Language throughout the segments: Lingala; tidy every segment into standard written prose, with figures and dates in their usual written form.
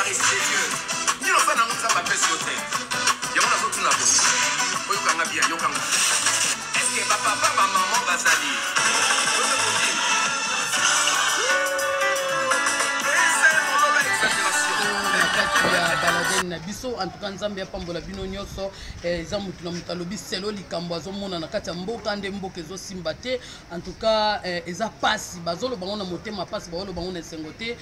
et c'est Dieu. Ni l'enfant n'a pas sa paix sur terre. Il y a un autre n'a pas. Est-ce que papa, maman va salir? na biso en tout cas nzambe apambola bino nyonso eza mutu na mutu alobi selo likambo azomona na kati ya mboka nde mboka ezosimba te en tout cas eza pasi bazoloba ngo na motema pasi bazoloba ngo na esengo te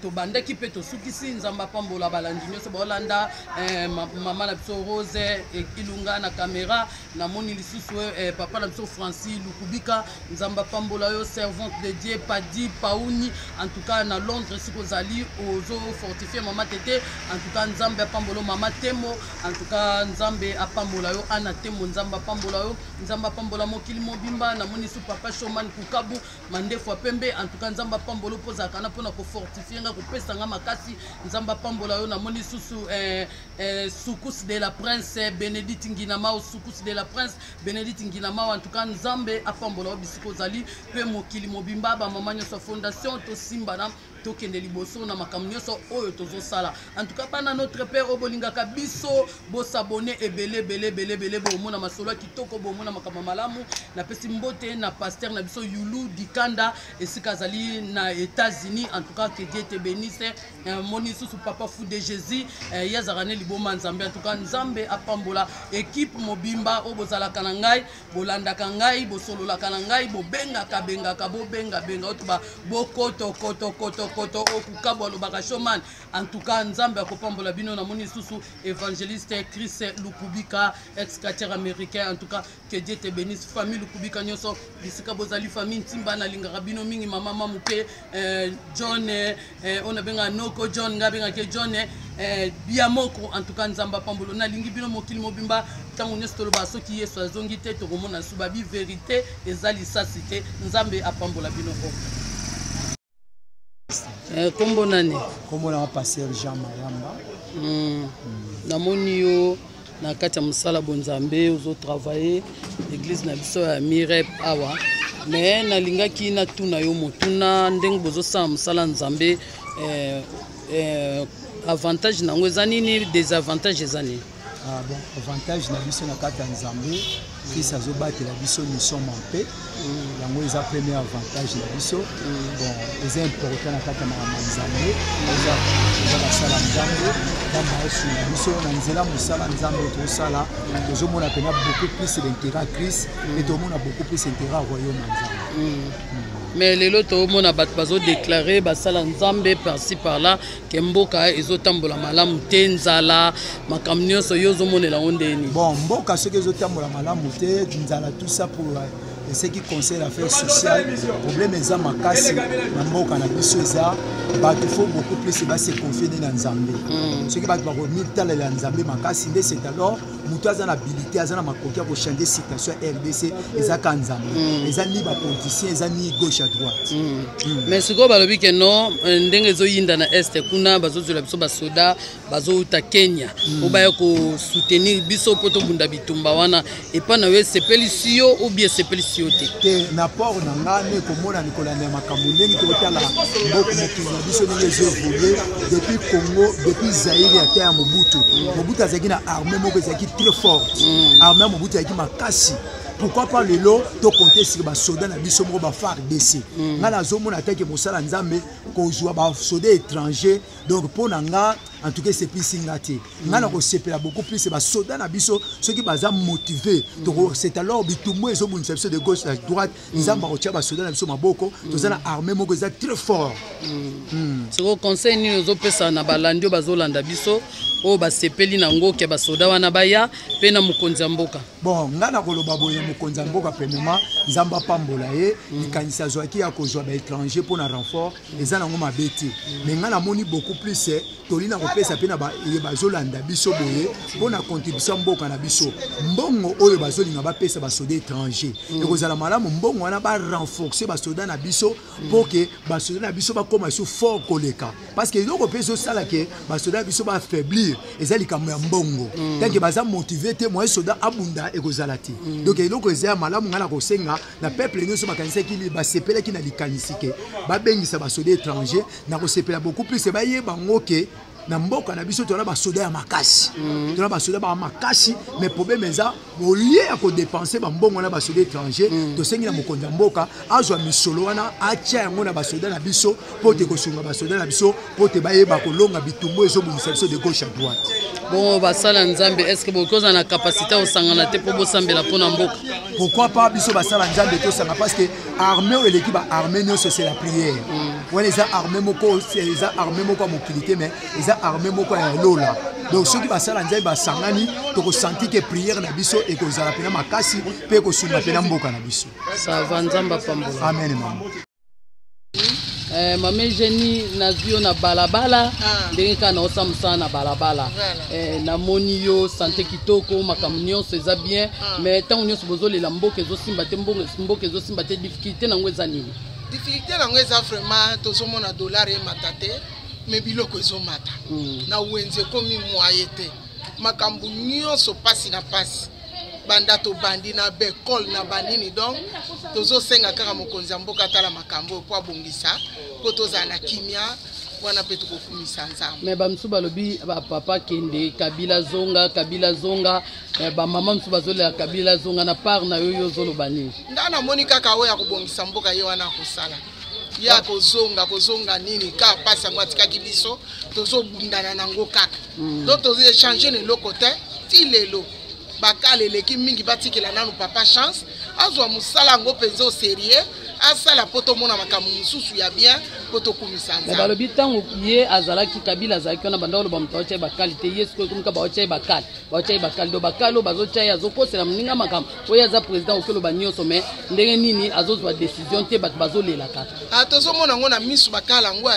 tobandaki mpe tosukisi nzambe apambola balandi nyonso baolanda mama na biso Rose Ilunga na kamera namoni lisusu papa na biso Francis Lukubika nzambe apambola yo servante de Dieu Padi Pauni en tout cas na Londres sikozali ozo fortifier mama tete en tout cas nzambe apambola mama Temo en tout cas nzambe apambola yo ana Temo nzambe apambola yo nzambe apambola mokili mobimba namoni su papa Shoman Kukabu mandefu pembe en tout cas nzambe apambola poza kana pona ko fortifier nga ko pesa nga makasi nzambe apambola yo namoni susu Sukus de la Prince Bénédicte Nginama au Sukus de la Prince Bénédicte Nginama en tout cas nzambe apambola bisiko zali pe mokili mobimba ba mama nyoso fondation to simba na tokende liboso na makambo nyonso oyo tozosala en tout cas bana notre père obolingaka biso bo s'abonner ebele bo mona masolo kitoko bo mona makambo malamu na pesi mbote na pasteur na biso Yulu Dikanda esika zali na États-Unis en tout cas que Dieu te bénisse moni susu papa fou de Jésus yazarane liboma nzambe en tout cas nzambe apambola équipe mobimba obozala kanangai bolanda kangai bo solo la kanangai bo bengaka bo benga otuba bo koto okukabwa lobaka Shoman en tout cas nzambe akopambola bino na moni susu évangéliste Chris Lukubika ex-quartier américain en tout cas que Dieu te bénisse famille Lukubika nyonso bisika bozali famille ntimba na lingaka bino mingi mama mamuke John on a benga Noko John ngabenga ke John biamoko en tout cas nzambe apambola na lingi bino mokili mobimba tango nyonso toloba soki Yesu azongi te tokomona subabi vérité ezali sasite nzambe apambola bino ko kombo nani kombo na pasteur Jean Mayamba namoni yo na kati ya mosala bonzambe ozo travailler l'église na biso ya Mirep awa mais nalingaki na tuna yo motuna ndenge bozosala mosala nzambe avantage nango eza nini désavantage eza nini bon avantage na biso na kati ya nzambe Christ azobatela biso nous sommes en paix yango eza premier avantage na biso bon eza important na kati ya nzambe eza basala nzambe nzambe aosu na biso na nzela mosala nzambe tozosala tozomona pena beaucoup plus d'intérêt à Christ et tozomona beaucoup plus intérêt au royaume ya nzambe mais lelo tomona bato bazodéclare basala nzambe par-ci par-là ke mboka ezotambola malamu te nzala makambo nyonso yo ozomonela ngo ndeni bon mboka soki ezotambola malamu te nzala tout ça pour ce qui concerne l'affaire sociale problème eza makasi na mboka na biso eza bato faut beaucoup plus se confier na nzambe soki bato bakomitalela nzambe makasi nde c'est alors mutu aza na habilité aza na makoki ya kochanger situation ya RDC eza ka nzambe eza ni bapoliticien eza ni gauche à droite mais sikoyo balobi ke no ndenge ezoyinda na este kuna bazozwela biso basoda bazouta Kenya obaya kosoutenir biso mpo tobunda bitumba wana epa na yo esepelisi yo ou bien esepelisi yo te na port na nga ne komona nikolanda ya makambo ndenge tokotala mboka mokili na biso ndenge ezoevolue depuis Congo depuis Zaire ya terre ya Mobutu azalaki na armée moko ezalaki très forte armée ya Mobutu ezalaki makasi pourquoi pas le lot to compter sur ba soda na biso moko ba FARDC nga na zomo na teke mosala nzambe ko jouer ba soda étranger donc pour nga en tout cas c'est plus singati nga na ko sepela beaucoup plus ba soda na biso ceux qui baza motivé donc c'est alors bitumbo ezo bonisa biso de gauche à droite nzamba ko tia ba soda na biso maboko to za na armée moko za très fort c'est au conseil ni ozo pesa na balandio bazolanda biso o ba sepeli na ngo ke ba soda wana baya pe na mukonzi mboka bon nga na koloba boye mukonzi mboka premièrement nzamba pambola ye likanisa zwaki ya kozwa ba étranger pour na renfort eza nango mabeti mais nga na moni beaucoup plus tolina kopesa pe na ba bazolanda biso boye pour na contribution mboka na biso mbongo oyo bazolinga ba pesa ba soda étranger et kozala malamu mbongo wana ba renforcer ba soda na biso pour que ba soda na biso ba koma sous fort koleka parce que loko peso sala ke ba soda biso ba affaiblir ezali kamwe ya mbongo tant que baza motivé te moi soda abunda e kozala te donc eloko ezaya malamu ngana kosenga na peuple nyonso makanisa ki ba sepela ki na likanisi ke ba bengisa ba soda étranger na ko sepela beaucoup plus ba yeba ngoke na mboka na biso tona ba soda ya makasi tona ba soda ba makasi mais problème eza au lieu ya ko dépenser ba mbongo na ba soda étranger to sengi na mokonzi ya mboka azwa misolo wana atia yango na ba soda na biso po te ko sunga ba soda na biso po te ba yeba ko longa bitumbo ezo bonisa biso de gauche à droite. Bon basala nzambe est-ce que beaucoup na capacité au sangana te po bosambela pona mboka? Pourquoi pas biso basala nzambe to sanga parce que armée ou l'équipe armée c'est la prière. Ouais les armées moko c'est les armées moko mokilité mais les armées moko ya lola. Donc ceux qui basala nzambe basangani to ko sentir que prière na biso et ko zala pena makasi pe ko sunga pena mboka na biso. Ça va nzamba pambola. Amen maman. Mame Jenny nazio na balabala ndenge ka na osamusa na balabala na moni yo santé kitoko makambo nyonso eza bien mais tant nyonso bozolela mboka ezosimba te mboka ezosimba te difficulté nango eza nini? Difficulté nango eza vraiment tozomona dollar emata te mais biloko ezomata na wenze komi moye te makambo nyonso pasi na pasi banda to bandi na bekol na bandini donc tozo senga kaka mokonzi ya mboka tala makambo po abongisa po toza na kimia wana pe tukokumisa nzambe. Mais bamsu balobi ba papa kende Kabila zonga ba mama msu bazolela Kabila zonga na part na yo zolo bani. Ndana moni kaka oya kubongisa mboka ye wana kosala. Ya kozonga nini ka pasa ngwatika kibiso tozo bundana nango kaka. Donc tozo échanger ne lokote ti lelo. Bakale leki mingi batikela nanu papa chance azwa musala ngo penzo sérieux asala poto mona makambo mususu ya bien poto kumisa nza balobi tango ye azalaki Kabila azalaki na bandalo bamtoche bakali te yesu ko kumka baoche bakali do bakalo bazocha ya zokosela mninga makambo oya za president okelo banyoso mais ndenge nini azozwa décision te bat bazolela kaka atozo mona ngo na misu bakala ngwa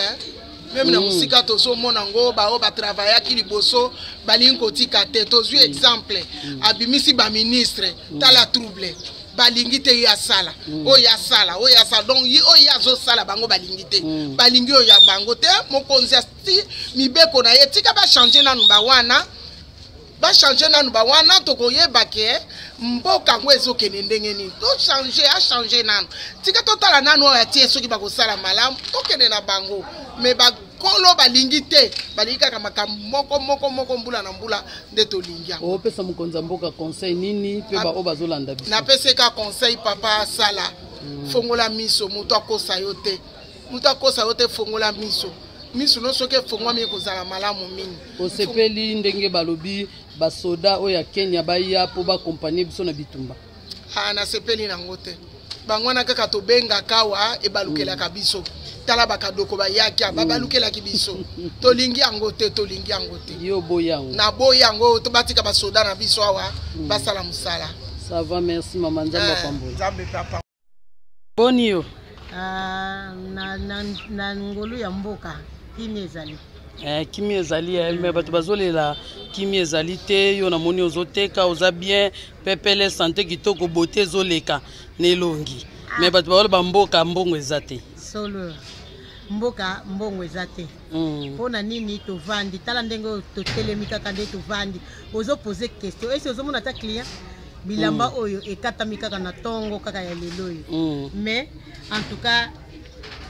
même na musika tozo mona ngo ba o ba travailler ki liboso balingo tika te tozu exemple abimisi ba ministre tala trouble balingi te ya sala o ya sala donc o ya zo sala bango balingi te balingi o ya bango te mokonzi asti mibeko na ye tika ba changer nanu ba wana tokoyeba ke mboka ngo ezokende ndenge nini to changer nanu tika totala nanu ya tie soki bakosala malamu tokende na bango mais bakolo balingi te balingi kaka makambo moko mbula na mbula nde tolingi o pesa mokonzi mboka conseil nini pe ba o bazolanda biso na pesa ka conseil papa sala fongola miso muto akosa yote fongola miso no soke fongwa mi kozala malamu mingi osepeli ndenge balobi basoda oya Kenya baya po ba compagnie biso na bitumba na sepeli nango te bangwana kaka to benga kawa e balukela kabiso tala bakadoko bayaki babalukela kibiso tolingi yango te yo boyango na boyango to batika basoda na biso awa basala musala. Ça va, merci maman nzamba pambola nzambe papa boni yo na ngolu ya mboka kimi ezali kimi ezali mais bato bazolela kimi ezali te yo na moni ozoteka oza bien pepele santé kitoko beauté ezoleka nelongi mais bato baloba mboka mbongo eza te solo mboka mbongo eza te mpona nini tovandi tala ndenge totelemi kaka nde tovandi ozopose question esi ozomona ta client bilamba oyo ekatami kaka na tongo kaka ya lelo oyo mais en tout cas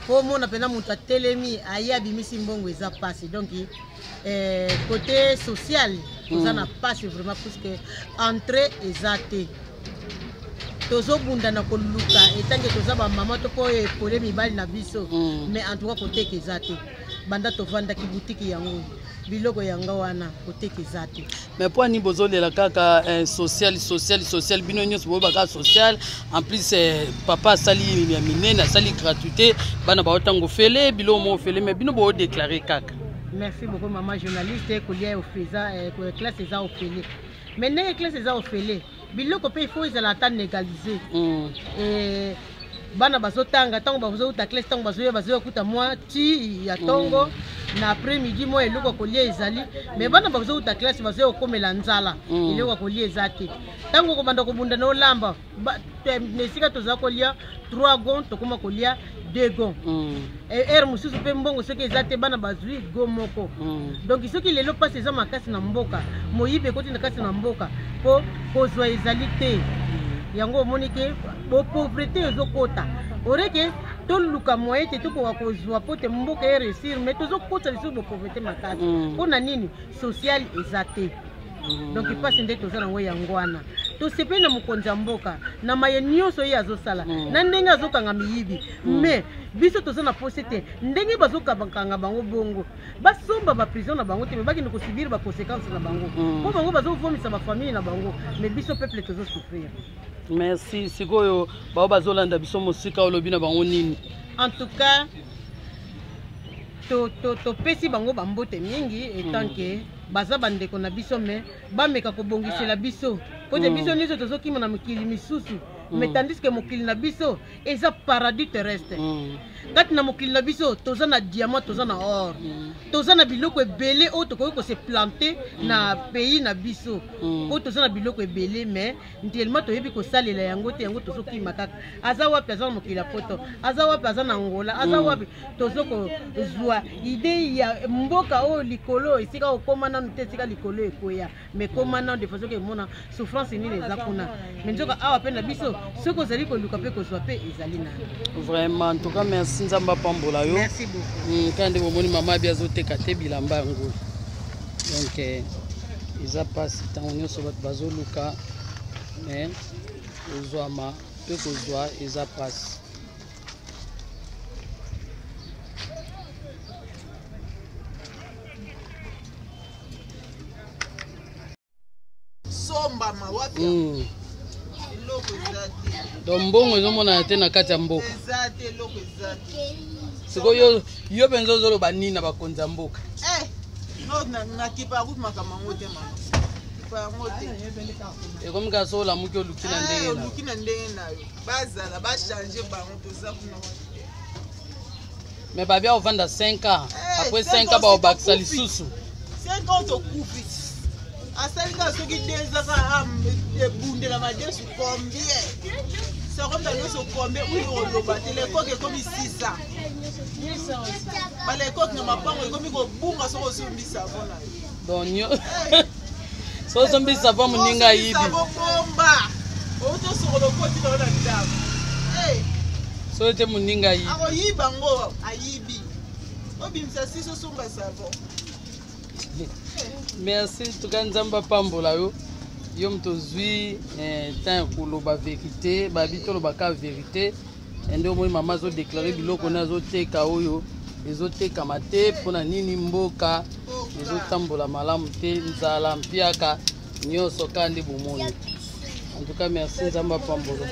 po mona pena mutu atelemi aye abimisi mbongo eza pasi donc côté social toza na pasi vraiment puisque entrée eza te tozobunda na koluka etange toza bamama to po epole mibali na biso mais en tout cas koteka eza te banda tovandaki butiki yango biloko yanga wana koteka eza te mais po ani bozolela kaka social bino nyonso boyebaka social en plus papa asali ya minene asali gratuité bana baotango fele bilo mo fele mais bino boodéclare kaka. Merci beaucoup maman journaliste kolia ofeza classe eza ofele mais ndenge classe eza ofele biloko pe il faut ezala ata négaliser bana bazotanga tango bazouta classe tango bazoya kuta mwa ti ya tongo na après midi mo eloko kolia ezali mais bana bazouta classe bazoya komela nzala eloko kolia ezate tango ko banda ko bunda no lamba nesika toza kolia 3 gon to koma kolia 2 gon mususu pe mbongo soki ezate bana bazui go moko donc soki lelo passe eza makasi na mboka moyibe koti na kasi na mboka po kozwa ezali te yango omoni ke pauvreté ezokota oreke toluka moyen te tokoka kozwa po te mboka eréussir mais tozokota lisusu bopauvreté makasi mpona nini social eza te donc mpasi nde toza nango yango wana tosepeli na mokonzi ya mboka na maye nyonso ye azosala na ndenge azokanga miyibi mais biso toza na pose te ndenge bazokanga bango bongo basomba baprison na bango te me bakende kosubir baconséquence na bango mpo bango bazovomisa bafamille na bango mais biso peuple tozosouffrir. Merci. Sikoyo bao bazolanda biso mosika olobi na bango nini? En tout cas topesi bango bambote mingi etant que baza bandeko na biso me bameka kobongisela biso po te biso nyonso tozokima na mokili misusu mais tandis que mokili na biso eza paradis terrestre kati na mokili na biso toza na diamant toza na or toza na biloko ebele oyo tokoki kose plante na pays na biso oyo toza na biloko ebele mais ntiellement toyebi kosalela yango te yango tozokima kaka aza wapi aza na mokili ya poto aza wapi aza na ngola aza wapi tozokozwa ide ya mboka oyo likolo esika okoma nanu te esika likolo ekoya mais koma nanu de façon ke emona souffrance nini eza kuna mais nzoka awa mpe na biso soki ozali koluka mpe kozwa mpe ezali na vraiment. En tout cas merci nzamba pambola yo. Merci beaucoup. Kande bomoni mama bi azoteka te bilamba yango donc eza pasi ntango nyonso bato bazoluka mais kozwama mpe kozwa eza pasi. sombama wapi donc mbongo ezomonana te na kati ya mboka eza te eloko eza te sikoyo yo mpenza ozoloba nini na bakonzi ya mboka na kipa ya kutumaka mango te mama kipa yango te ekomi kaka so olamuki oluki na ndenge oluki na ndenge na yo bazala bachange bango toza kuna mais babia ovanda 5 ans après 5 ans baobakisa lisusu 5 ans tokufi asalika soki dezaka ebundela madesu combien sekonda nyonso combien uli oloba te lekoki ekomi 6 ans balekoki na mapango ekomi kobunga soko osombisa mpona yo donc so osombisa mpo moninga ayibi bomba outosokola okotina yo na ndako so ete moninga ayibi akoyiba ngo ayibi obimisa sisi osomba savon. Merci tuka nzamba pambola yo yo mtozwi temps koloba vérité babi toloba ka vérité ende omoi mama azodeklare biloko na azoteka oyo ezotekama te mpona nini mboka ezotambola malamu te nzala mpiaka nyonso kaka nde bomoni. En tout cas merci nzamba pambola.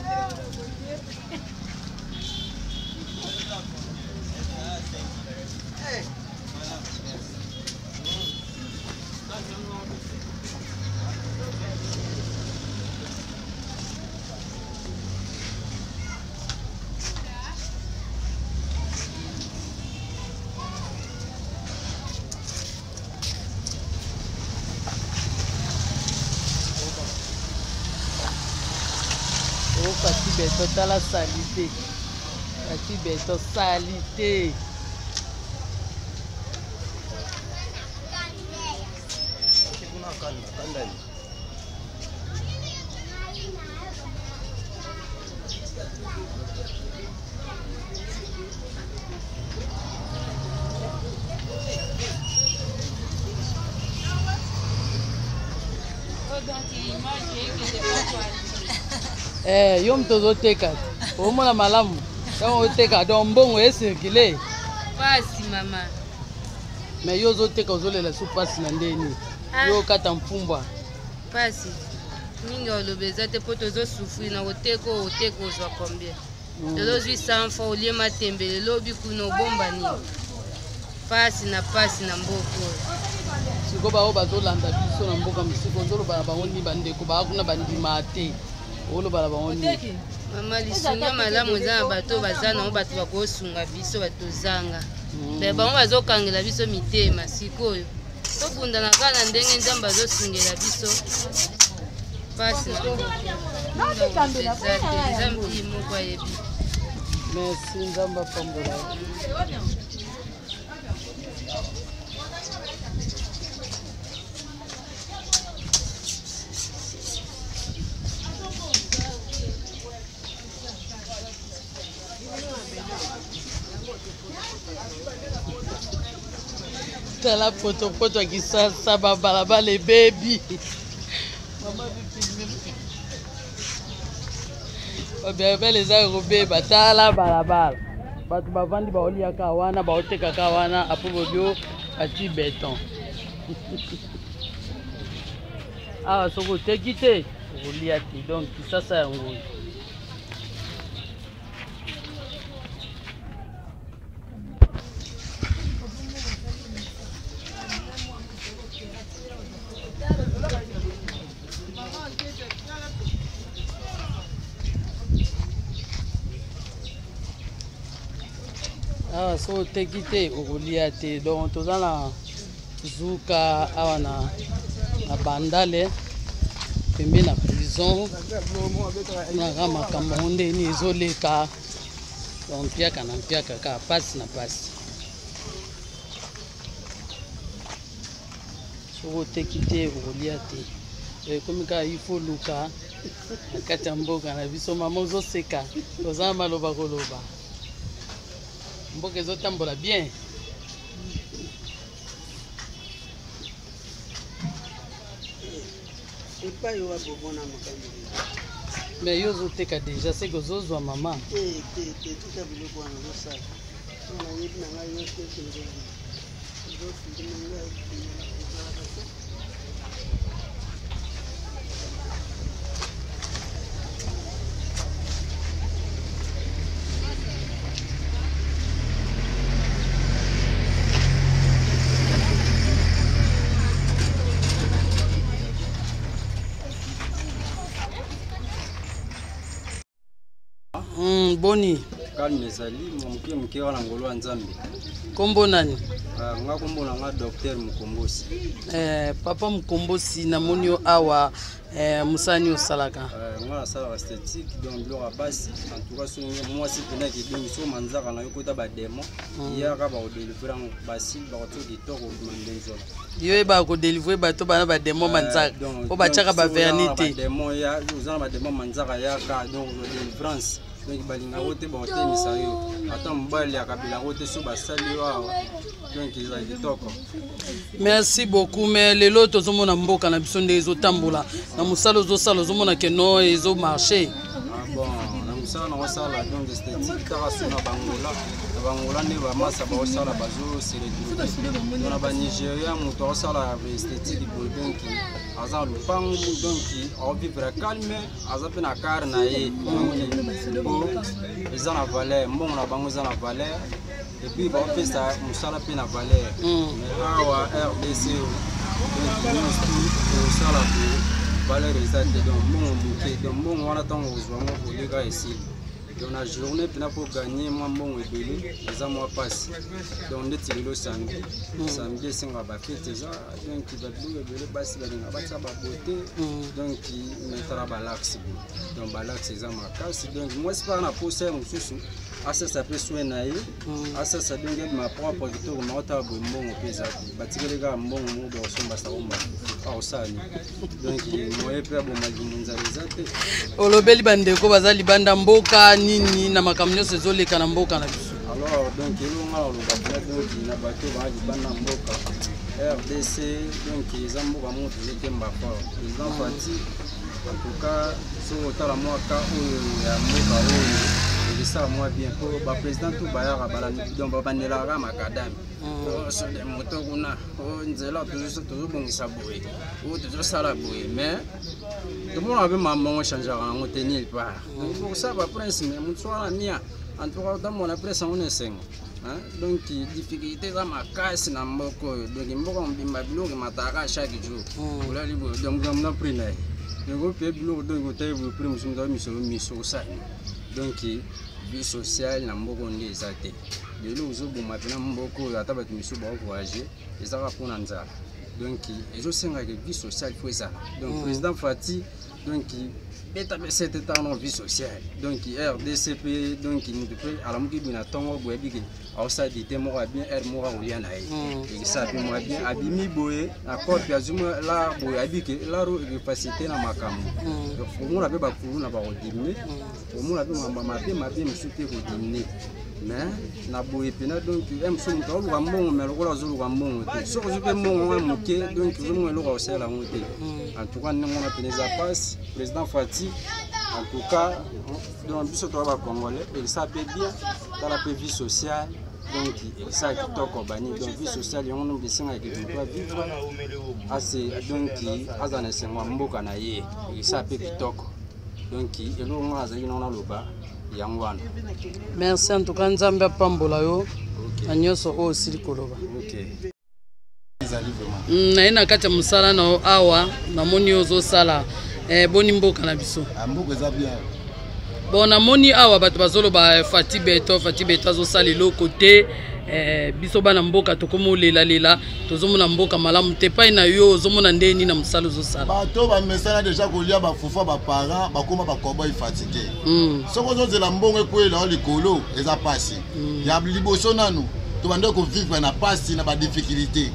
Kati beto tala salite kati beto salite yo mtozoteka omona malamu ntango oteka donc mbongo esirkule pasi mama mais yo ozoteka ozolela so pasi na ndeni yo okata mfumbwa pasi mingi oloba eza te mpo tozosufrir na koteka oyo oteka ozwa combien tozozwi 100 fois olie matembele lobi kuna obomba nini pasi na mboka oyo siko bao bazolanda biso na mboka mosika ozoloba na bango nini bandeko baa kuna bandima te oloba na bango nini mama lisunga malamu eza na bato baza nango bato bakosunga biso batozanga me bango bazokangela biso mitema sikoyo tobundana kaka na ndenge nzambe azosungela biso pasi eza mpi moko ayebi. merci nzambe apambola. tala potopoto ya kisasa babalabala ebebi mama bifilme babalabala eza kobeba tala balabala bato bavandi baoliaka wana baotekaka wana apo bobio ati beton awa soki oteki te okolia te donc kisasa yango awa so oteki te okolia te donc toza na zuka awa na bandale pembe na prison naka makambo ngo ndeni ezoleka donc mpiaka na mpiaka kaka pasi na pasi soki oteki te okolia te ekomi kaka ifo luka na kati ya mboka na biso mama ozoseka toza na maloba koloba mboka ezotambola bien mais yo ozoteka deja seke ozozwa mama boni kalme ezali moke wana ngolo ya nzambe kombo nani nga kombo na nga docteur Mukombosi papa Mukombosi namoni yo awa musani osalaka nga nasalaka esthétique donc biloko ya basi en tout cas soki mwasi mpena kebingi so manzaka na yo kota bademo yaka bakodelivre yango basile bakotia kitoko obima ndenzola yo yebaka kodelivre bato bana bademo manzaka po batiaka baverni te oza na bademo manzaka yaka donc délivrance donc balingako te bakotemisa yo ata mobali akabelango te so basali yo awa donc ezali kitoko. Merci beaucoup mais lelo tozomona mboka na biso nde ezotambola na mosala ozosala ozomona ke no ezomarche bon na mosala na osala donc esthétique kaka so na bangola nde bamasa baosala bazoseretrouve na banigéria moto aosala esthétique boye donc aza lupangu donc aovivre calme aza mpe na kare na ye donc eza na valeur mbongo na bango eza na valeur et puis baopesa mosala mpe na valeur mais awa RDC osala po valeur eza te donc mbongo moke donc mbongo wana ntango ozwango koleka esili donc na journée mpena mpo gagner mwa mbongo ebele eza mwa pasi donc ndeti lelo samedi esenga bafete eza donc babiloko ebele basi balinga batia babote donc metala balaxe donc balaxe eza makasi donc mwasi mpaka na posa ya mosusu asasa mpe soin na ye asasa donc ebima propre kitoko maotala boye mbongo mpe eza te batikeli kaka mbongo moko bakosombasa oma aosani donc moye mpe abomalimu nzala eza te olobeli bandeko baza libanda mboka nini na makambo nyonso ezoleka na mboka na biso alors donc elonga oloba mpena donc na bato baa libanda mboka RDC donc eza mboka moko tozokemba fort président Fati en tout cas so otala mwaka oyo ya mboka oyo ça moi bien pour ba président tout bayara balani donc babandelaka makadami so de moto kuna nzela toujours bongisa boye ou toujours sala boye mais tout le monde avait maman changer en tenir pas donc ça va prince mais mon soir nia en tout cas dans mon presse on est 5 donc difficulté za makasi na mboko donc mboko mbimba biloko mataka chaque jour ola libo donc na prix na donc pe biloko donc taille vous prix musumu miso ça donc vie sociale na mboko nde eza te lelo ozoboma mpena mboko oyo ata bato misu baovoyage ezaka mpona nzala donc ezosengaka vie sociale fo ezala donc président Fati donc beta besete tano vie sociale donc RDC mpe donc moto mpe alamuki bina ntongo boyebi ke aosadi te moko abien aire moko akolia na ye ekisa mpe mwa bien abimi boye accord mpe azwi la boye abike laro ekefacilité na makambo omona mpe bakulu na bakodimine omona mpe mabe mosusu te ekodimine mais na boye pena donc mosusu moto aoluka mbongo mais lokola azoluka mbongo te soki ozwi mpe mbongo wana moke donc ozomona eloko akosala yango te en tout cas ndenge wana pene eza passe président Fati en tout cas donc biso toza bacongolais ekisa mpe bien tala mpe vie sociale donc ça kitoko bani donc vie sociale yango no bisinga ke to vivre assez donc azana sengwa mboka na ye ça pe kitoko donc elo ngo azali na loba yango wana merci en tout cas nzambe apambola yo anyoso o sili koloba okay na ina kati ya musala na awa namoni ozo sala boni mboka na biso mboka za bien. Bon, namoni awa bato bazoloba Fati Beto azosala eloko te biso bana mboka tokomo lela tozomona mboka malamu te pa na yo ozomona ndeni na musala ozosala bato ba mesana deja kolia ba fufa ba parents bakoma ba cowboy fatigué soko zozela mbongo ekwela likolo eza pasi ya liboso nanu to bande ko vivre na pasi na ba difficulté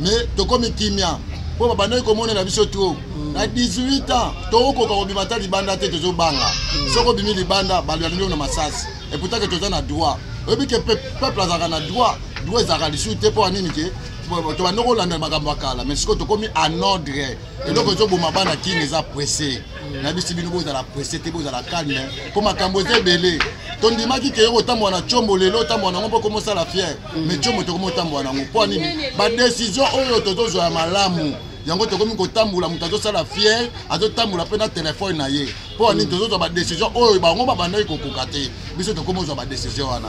mais tokomi kimia po babanda komona na biso to na 18 ans tokoka kobimata libanda te tozobanga soko bimi libanda balio na masasi et pourtant que toza na droit obi ke peuple azaka na droit ezaka lisu te po anini ke to banda kolanda makambo akala mais siko tokomi en ordre eloko ezoboma bana kini eza pressé na bisi bino bozala pressé te bozala calme po makambo ezebele tondimaki ke yo tambo na chombo lelo tambo na ngombo komo sala fier mais chombo tokomo tambo na ngombo po anini ba décision oyo tozozwa ya malamu yango tokomi kotambula mutu azosala fier azotambola mpe na telefone na ye mpo anini tozozwa badécision oyo bango babandaki kokoka te biso tokomi ozwa badécision wana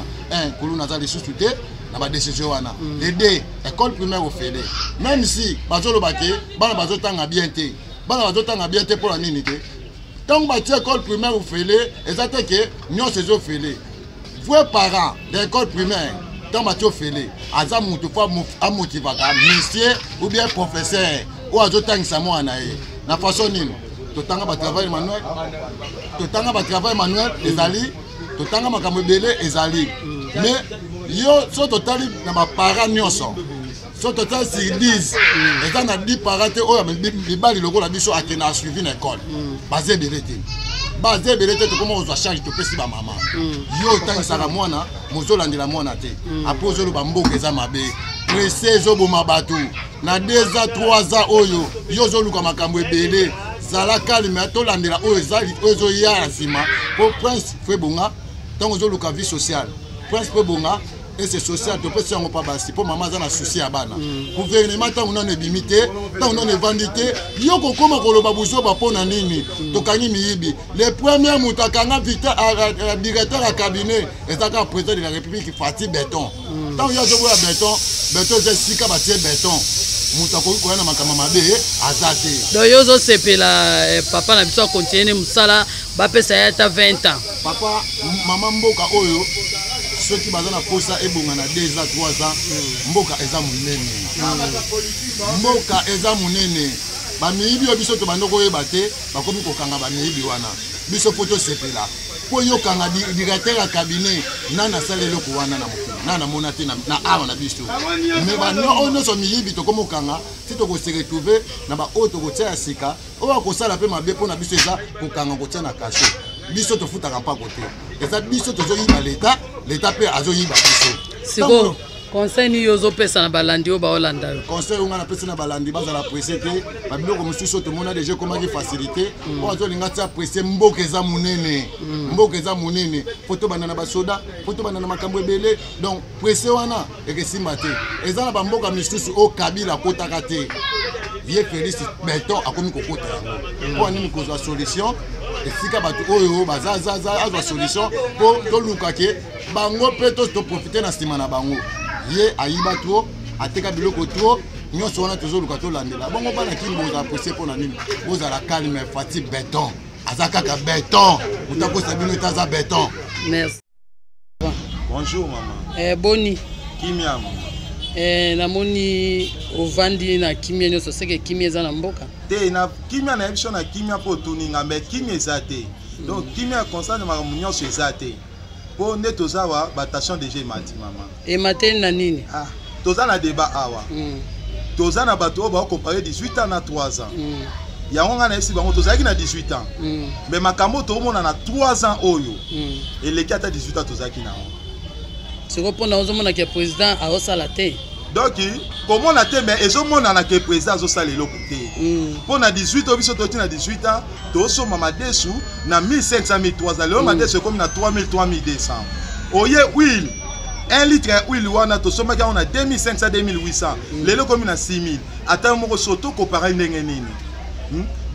kuluna aza lisusu te na badécision wana ede école primaire ofele même si bazoloba ke bana bazotanga bien te mpo na nini te ntango batie école primaire ofele eza te ke nyonso ezofele vrai parent de école primaire ntango batie ofele aza mutu fo amotivaka monsieur ou bien professeur oyo azotangisa mwana ye na façon nini totanga batravail manuel ezali totanga makambo ebele ezali mais yo so totali na baparent nyonso so totali sur 10 eza na 10 parent te oyo mibali lokola biso akende asuivi na école baza ebele te tokoma ozwa charge topesi bamama yo otangisaka mwana mozolandela mwana te apres ozoloba mboka eza mabe presse ezoboma bato na 2 ans 3 ans oyo yo ozoluka makambo ebele zala kalme tolandela oyo ezoya ya nsima po prince fwe bonga ntango ozoluka vie sociale prince fwe bonga ese social topesi yango pa basi po mama aza na souci ya bana gouvernement ntango nano ebimi te ntango nano evandi te yo kokoma koloba buzoba mpo na nini tokangi miyibi le premier moto akanga directeur ya cabinet ezaka président de la république Fati Beton ntango yo azoboya beton eza esika batie beton moto akoki koya na makambo mabe aza te donc yo ozosepela papa na biso akontinue mosala bapesa ye ata 20 ans papa mama mboka oyo soki baza na posa ebonga na 2 ans 3 ans mboka eza monene bamiyibi oyo biso tobanda koyeba te bakomi kokanga bamiyibi wana biso po tosepela po yokanga directeur ya cabinet nana asala eloko wana na mokili nana mona te na awa na biso mais bano oyo nyonso miyibi tokomi kokanga ti tokose retrouve na baoyo tokotia ya sika oyo akosala mpe mabe mpo na biso eza kokanga kotia na kashe biso tofutaka mpako te eza biso tozoyiba leta mpe azoyiba biso siko conseil ni yo ozopesa na balandi oyo baolanda yo conseil oyo nga napesi na balandi bazala presse te babiloko mosusu tomona deja ekomaki facilité oyo azolinga ti apresse mboka eza monene po tobanda na basoda po tobanda na makambo ebele donc presse wana ekesimba te eza na bamboka misusu oyo kabila akotaka te ye Félix Beton akomi kokota yango mpo anini kozwa solution esika bato oyo baza azwa solution mpo toluka ke bango mpe toprofite na nsima na bango ye ayiba to ateka biloko to nyonso wana tozoluka tolandela bongo bana kini bozala presse mpo na nini bozala calme Fati Beton aza kaka beton utakosa bino ete aza beton. Merci. Bonjour maman. Boni. Kimia maman. Namoni ovandi na kimia nyonso seke kimia eza na mboka te na kimia na biso na kimia po tuninga mais kimia eza te donc kimia constant makambo nyonso eza te po nde tozawa batation déjà emati mama emateli na nini toza na débat awa toza na bato oyo bakocompare 18 ans na 3 ans yango nga na yebisi bango tozalaki na 18 ans mais makambo toomona na 3 ans oyo eleki ata 18 ans tozalaki nango siko mpona ozomonaka président aosala te donc komona te mais ezomonana ke président azosala eloko te mpo na 18 oyo biso toti na 18 ans tosomba madesu na 1500 1300 lelo madesu ekomi na 3000 3200 oye huile 1 litre ya huile wana tosomaki yango na 2500 2800 lelo ekomi na 6000 ata moko soto kopara ndenge nini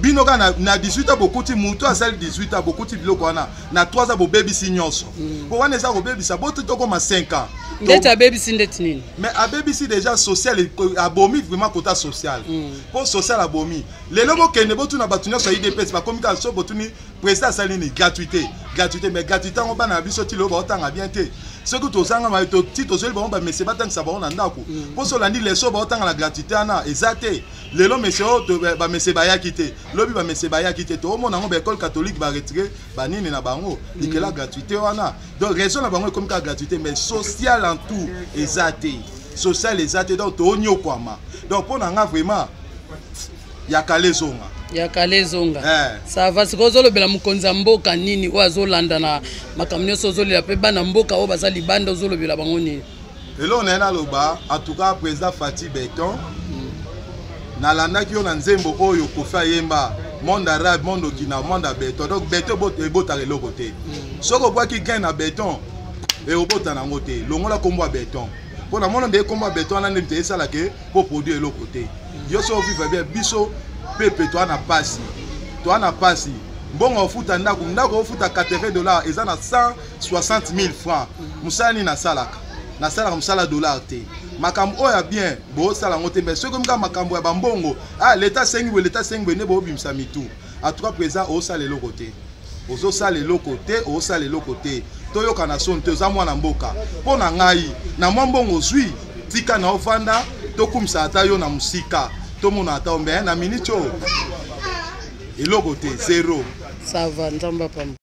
bino kaka na 18 ans bokuti mutu asali 18 ans bokuti biloko wana na 3 ans bobebisi nyonso po wana eza kobebisa boti tokoma 5 ans ndeti abebisi ndeti nini mais abebisi déjà social abomi vraiment kota social po social abomi lelo bokende botuna bato nyonso ya idps bakomi kaka so botuni président asali nini gratuité mais gratuité yango bana na biso ti lelo baotanga bien te soki tozanga maito ti tozoli bango bamese batangisa bango na ndako mpo so olandi leso baotanga na gratuité wana eza te lelo mese oyo bamese bayaki te lobi bamese bayaki te toomona yango baekole catholique baretire banini na bango likela gratuité wana donc raison na bango ekomi kaka gratuité mais social en tout eza te social eza te donc toonyokwama donc mpo na nga vraiment yakala ezonga yakala ezonga sava sikoyo ozolobela mokonzi ya mboka nini oyo azolanda na makambo nyonso ozolela mpe bana mboka oyo baza libanda ozolobela bango nini eloko na ye naloba en tout cas président Fati Beton nalandaki yo na nzembo oyo kofi ayemba monde arabe monde okina monde ya beton donc beton ebotaka eloko te soki obwaki gain na beton eobota nango te longola kombo ya beton mpo na mona ndeye kombo ya beton wana nde mite esalaka mpo produit eloko te yo so oviva bien biso pepe toa na pasi mbongo ofuta ndako ofuta $80 eza na 160 000 francs mosala nini nasalaka mosala dollar te makambo oyo ya bien boosala yango te mais soki omika makambo ya bambongo leta sengi boye nde boobimisa mitu en tout cas président osala eloko te ozosala eloko te toyoka na soni te oza mwana mboka mpo na ngai na mwa mbongo ozwi tika na ovanda tokumisa ata yo na mosika tomona ata ombe na miniti oyo eloko te zero sava nzamba pamba